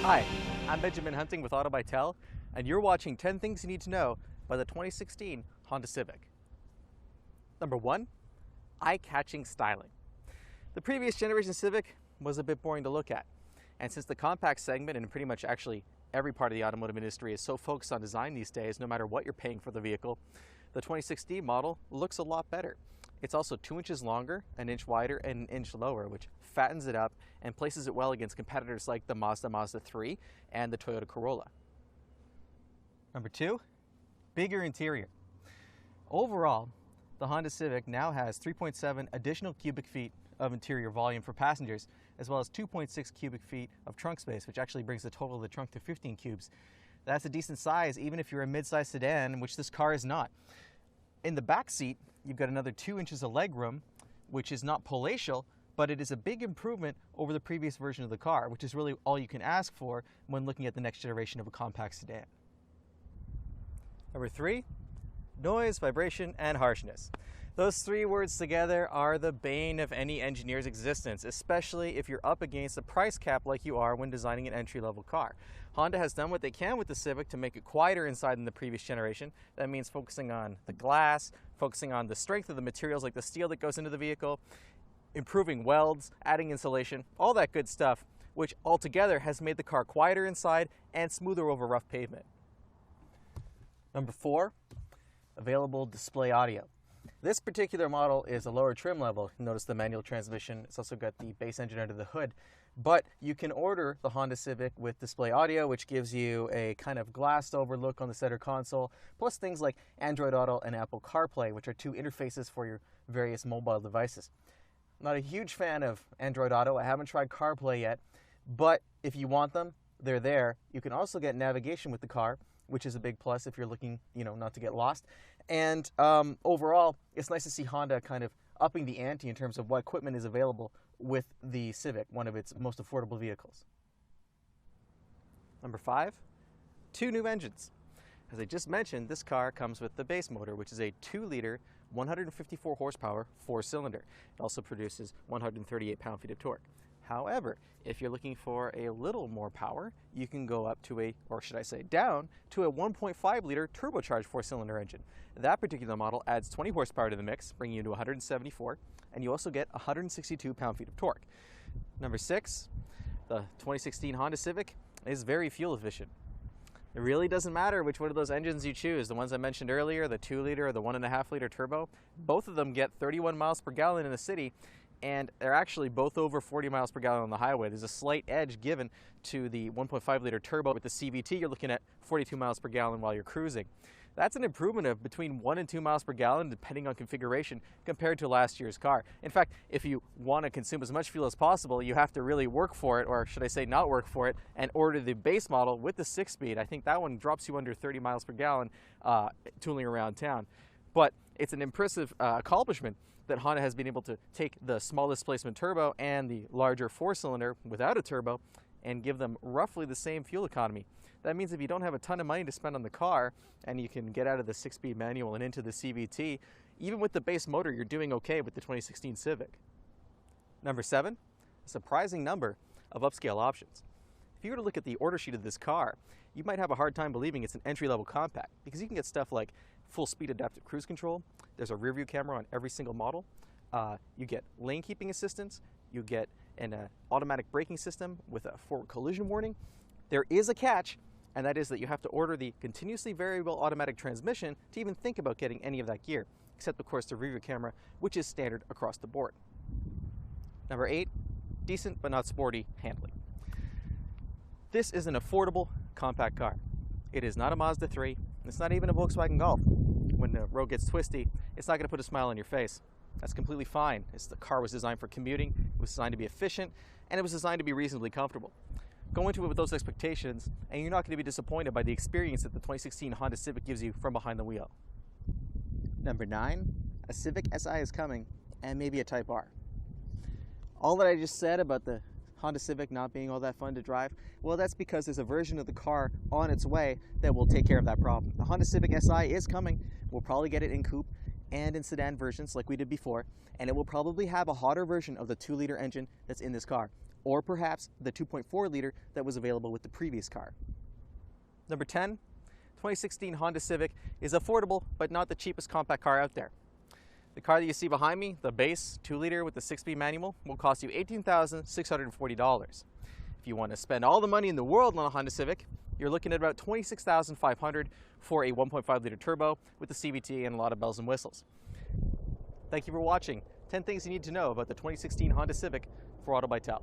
Hi, I'm Benjamin Hunting with Auto by Tel, and you're watching 10 Things You Need to Know by the 2016 Honda Civic. Number 1, eye-catching styling. The previous generation Civic was a bit boring to look at, and since the compact segment and pretty much actually every part of the automotive industry is so focused on design these days, no matter what you're paying for the vehicle, the 2016 model looks a lot better. It's also 2 inches longer, an inch wider, and an inch lower, which fattens it up and places it well against competitors like the Mazda 3 and the Toyota Corolla. Number 2, bigger interior. Overall, the Honda Civic now has 3.7 additional cubic feet of interior volume for passengers, as well as 2.6 cubic feet of trunk space, which actually brings the total of the trunk to 15 cubes. That's a decent size, even if you're a mid-size sedan, which this car is not. In the back seat, you've got another 2 inches of legroom, which is not palatial, but it is a big improvement over the previous version of the car, which is really all you can ask for when looking at the next generation of a compact sedan. Number 3, noise, vibration, and harshness. Those 3 words together are the bane of any engineer's existence, especially if you're up against a price cap like you are when designing an entry-level car. Honda has done what they can with the Civic to make it quieter inside than the previous generation. That means focusing on the glass, focusing on the strength of the materials like the steel that goes into the vehicle, improving welds, adding insulation, all that good stuff, which altogether has made the car quieter inside and smoother over rough pavement. Number 4, available display audio. This particular model is a lower trim level. Notice the manual transmission. It's also got the base engine under the hood. But you can order the Honda Civic with display audio, which gives you a kind of glassed over look on the center console, plus things like Android Auto and Apple CarPlay, which are 2 interfaces for your various mobile devices. I'm not a huge fan of Android Auto. I haven't tried CarPlay yet, but if you want them, they're there. You can also get navigation with the car, which is a big plus if you're looking, not to get lost. And overall, it's nice to see Honda kind of upping the ante in terms of what equipment is available with the Civic, one of its most affordable vehicles. Number 5, 2 new engines. As I just mentioned, this car comes with the base motor, which is a 2-liter, 154 horsepower, 4-cylinder. It also produces 138 pound-feet of torque. However, if you're looking for a little more power, you can go up to down to a 1.5-liter turbocharged 4-cylinder engine. That particular model adds 20 horsepower to the mix, bringing you to 174, and you also get 162 pound-feet of torque. Number 6, the 2016 Honda Civic is very fuel efficient. It really doesn't matter which one of those engines you choose. The ones I mentioned earlier, the 2-liter or the 1.5-liter turbo, both of them get 31 miles per gallon in the city, and they're actually both over 40 miles per gallon on the highway. There's a slight edge given to the 1.5-liter turbo. With the CVT, you're looking at 42 miles per gallon while you're cruising. That's an improvement of between 1 and 2 miles per gallon, depending on configuration, compared to last year's car. In fact, if you want to consume as much fuel as possible, you have to really work for it, or should I say not work for it, and order the base model with the 6-speed. I think that one drops you under 30 miles per gallon tooling around town. But it's an impressive accomplishment that Honda has been able to take the small displacement turbo and the larger 4-cylinder without a turbo and give them roughly the same fuel economy. That means if you don't have a ton of money to spend on the car and you can get out of the 6-speed manual and into the CVT, even with the base motor, you're doing okay with the 2016 Civic. Number 7, a surprising number of upscale options. If you were to look at the order sheet of this car, you might have a hard time believing it's an entry-level compact, because you can get stuff like full-speed adaptive cruise control. There's a rear-view camera on every single model. You get lane keeping assistance. You get an automatic braking system with a forward collision warning. There is a catch, and that is that you have to order the continuously variable automatic transmission to even think about getting any of that gear, except of course the rear-view camera, which is standard across the board. Number 8, decent but not sporty handling. This is an affordable compact car. It is not a Mazda 3. It's not even a Volkswagen Golf. When the road gets twisty, it's not going to put a smile on your face. That's completely fine. The car was designed for commuting, it was designed to be efficient, and it was designed to be reasonably comfortable. Go into it with those expectations, and you're not going to be disappointed by the experience that the 2016 Honda Civic gives you from behind the wheel. Number 9, a Civic Si is coming, and maybe a Type R. All that I just said about the Honda Civic not being all that fun to drive, well, that's because there's a version of the car on its way that will take care of that problem. The Honda Civic Si is coming. We'll probably get it in coupe and in sedan versions like we did before, and it will probably have a hotter version of the 2-liter engine that's in this car. or perhaps the 2.4 liter that was available with the previous car. Number 10, 2016 Honda Civic is affordable but not the cheapest compact car out there. The car that you see behind me, the base 2 liter with the 6-speed manual, will cost you $18,640. If you want to spend all the money in the world on a Honda Civic, you're looking at about $26,500 for a 1.5 liter turbo with the CVT and a lot of bells and whistles. Thank you for watching 10 things you need to know about the 2016 Honda Civic for Auto by Tel.